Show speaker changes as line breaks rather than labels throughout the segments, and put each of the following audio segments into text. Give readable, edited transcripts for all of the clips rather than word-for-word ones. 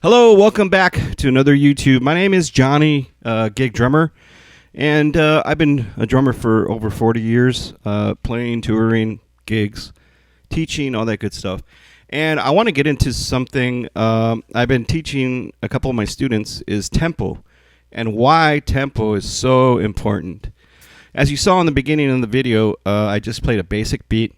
Hello, welcome back to another YouTube. My name is Johnny, gig drummer, and I've been a drummer for over 40 years, playing, touring, gigs, teaching, all that good stuff. And I want to get into something I've been teaching a couple of my students is tempo, and why tempo is so important. As you saw in the beginning of the video, I just played a basic beat.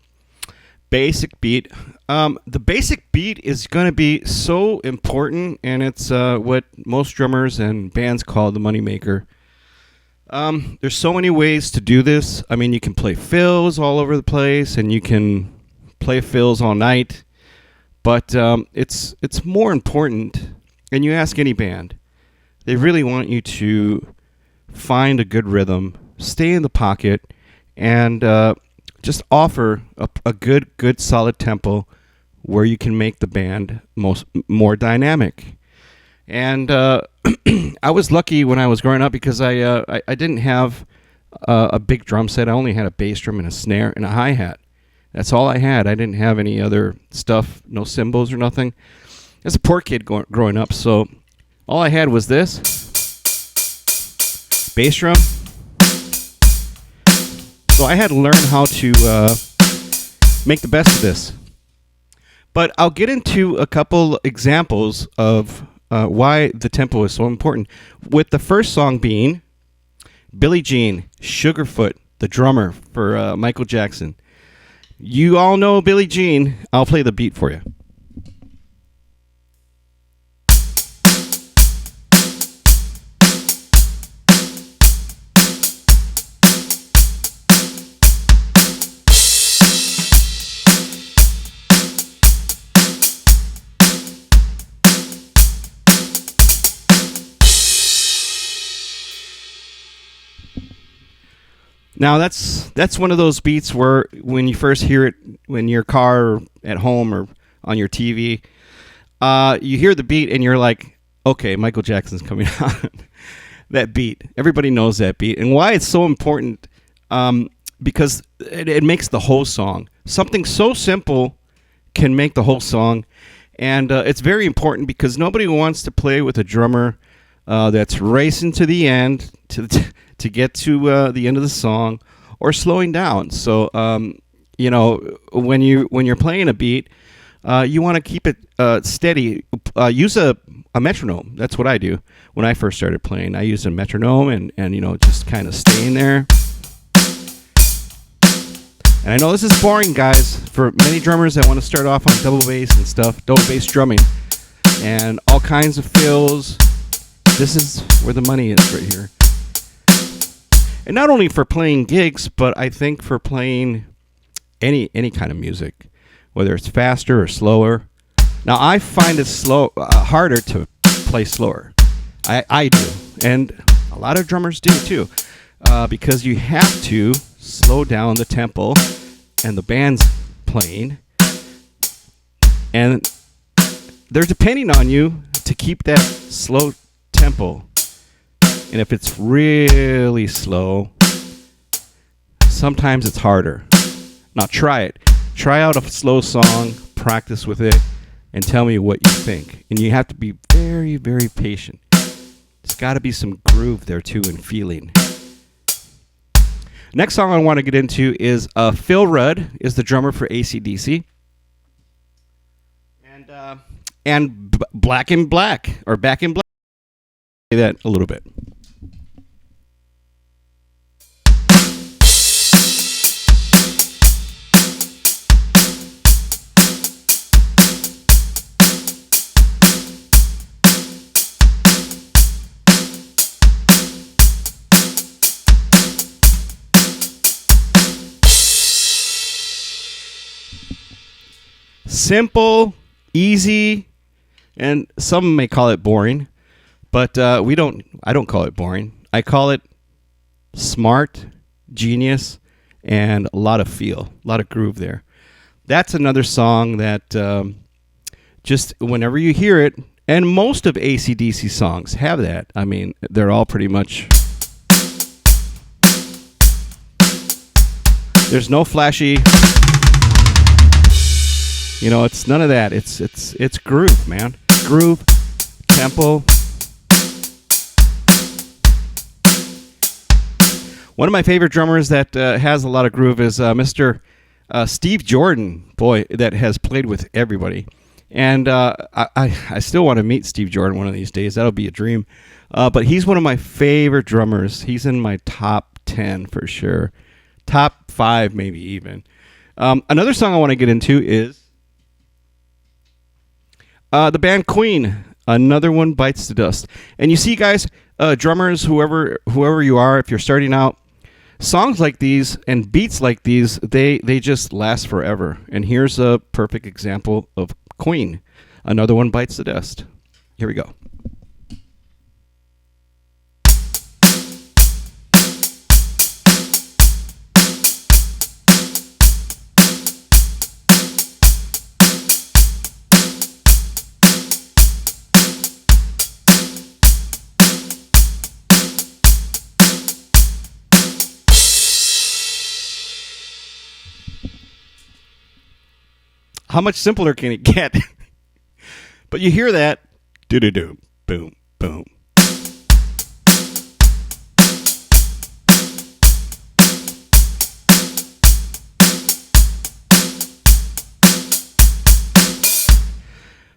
The basic beat is going to be so important, and it's what most drummers and bands call the moneymaker. There's so many ways to do this. I mean, you can play fills all over the place, and you can play fills all night. But it's more important, and you ask any band, they really want you to find a good rhythm, stay in the pocket, and just offer a good solid tempo where you can make the band more dynamic. And I was lucky when I was growing up because I didn't have a big drum set. I only had a bass drum and a snare and a hi-hat. That's all I had. I didn't have any other stuff, no cymbals or nothing. As a poor kid growing up, so all I had was this bass drum. So I had to learn how to make the best of this. But I'll get into a couple examples of why the tempo is so important. With the first song being Billie Jean, Sugarfoot, the drummer for Michael Jackson. You all know Billie Jean. I'll play the beat for you. Now that's one of those beats where when you first hear it in your car or at home or on your TV, you hear the beat and you're like, okay, Michael Jackson's coming on. That beat. Everybody knows that beat. And why it's so important, because it makes the whole song. Something so simple can make the whole song. And it's very important because nobody wants to play with a drummer that's racing to the end, to get to the end of the song, or slowing down. So when you're playing a beat, you want to keep it steady. Use a metronome. That's what I do when I first started playing. I used a metronome and just kind of staying there. And I know this is boring, guys, for many drummers that want to start off on double bass and stuff, double bass drumming, and all kinds of fills. This is where the money is right here. And not only for playing gigs, but I think for playing any kind of music, whether it's faster or slower. Now, I find it harder to play slower. I do. And a lot of drummers do too, because you have to slow down the tempo and the band's playing. And they're depending on you to keep that slow tempo. And if it's really slow, sometimes it's harder. Now try it. Try out a slow song, practice with it, and tell me what you think. And you have to be very, very patient. There's got to be some groove there too and feeling. Next song I want to get into is Phil Rudd is the drummer for AC/DC. And Black in Black, or Back in Black. Say that a little bit. Simple, easy, and some may call it boring, but I don't call it boring. I call it smart, genius, and a lot of feel, a lot of groove there. That's another song that just whenever you hear it, and most of AC/DC songs have that. I mean, they're all pretty much. There's no flashy. It's none of that. It's groove, man. Groove, tempo. One of my favorite drummers that has a lot of groove is Mr. Steve Jordan. Boy, that has played with everybody. And I still want to meet Steve Jordan one of these days. That'll be a dream. But he's one of my favorite drummers. He's in my top 10 for sure. Top 5 maybe even. Another song I want to get into is the band Queen. Another One Bites the Dust. And you see, guys, drummers, whoever you are, if you're starting out, songs like these and beats like these, they just last forever. And here's a perfect example of Queen. Another One Bites the Dust. Here we go. How much simpler can it get? But you hear that. Do-do-do. Boom, boom.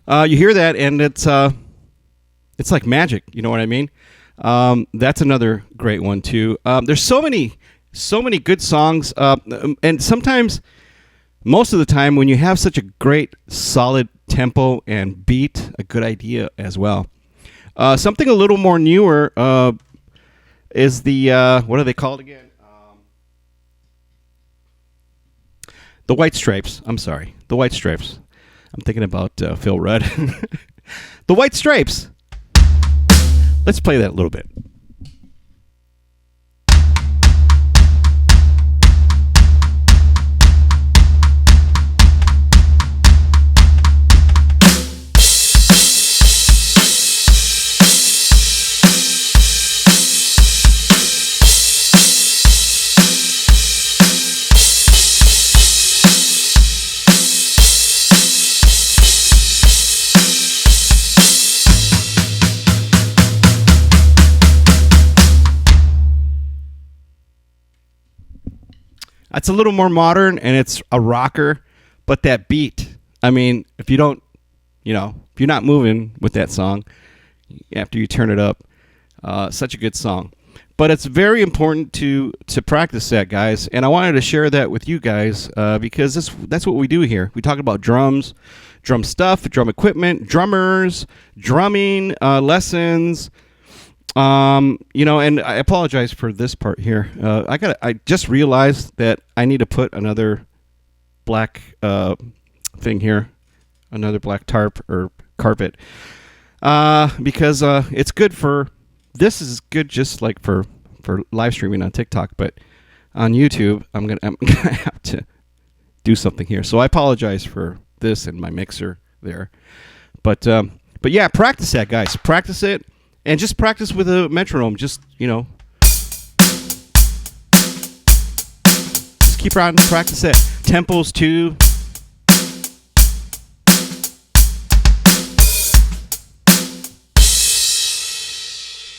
You hear that, and it's like magic. You know what I mean? That's another great one too. There's so many good songs, and sometimes, most of the time, when you have such a great, solid tempo and beat, a good idea as well. Something a little more newer is the what are they called again? The White Stripes. I'm sorry, the White Stripes. I'm thinking about Phil Rudd. The White Stripes. Let's play that a little bit. It's a little more modern and it's a rocker, but that beat, I mean, if you're not moving with that song after you turn it up, such a good song. But it's very important to practice that, guys. And I wanted to share that with you guys because that's what we do here. We talk about drums, drum stuff, drum equipment, drummers, drumming lessons. And I apologize for this part here. I just realized that I need to put another black thing here, another black tarp or carpet, because it's good for. This is good just like for live streaming on TikTok, but on YouTube, I'm gonna have to do something here. So I apologize for this and my mixer there, but yeah, practice that, guys. Practice it. And just practice with a metronome. Just keep on practice it. Tempos too.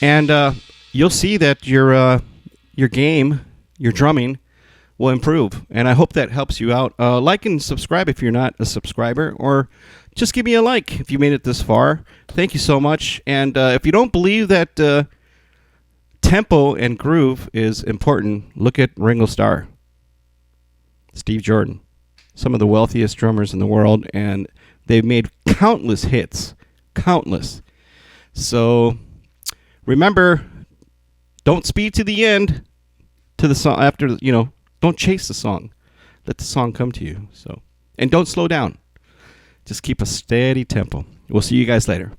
And you'll see that your game, your drumming, will improve. And I hope that helps you out. Like and subscribe if you're not a subscriber, or just give me a like if you made it this far. Thank you so much. And if you don't believe that tempo and groove is important, look at Ringo Starr, Steve Jordan, some of the wealthiest drummers in the world, and they've made countless hits, countless. So remember, don't speed to the end to the song after, don't chase the song. Let the song come to you. So, and don't slow down. Just keep a steady tempo. We'll see you guys later.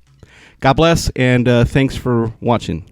God bless, and thanks for watching.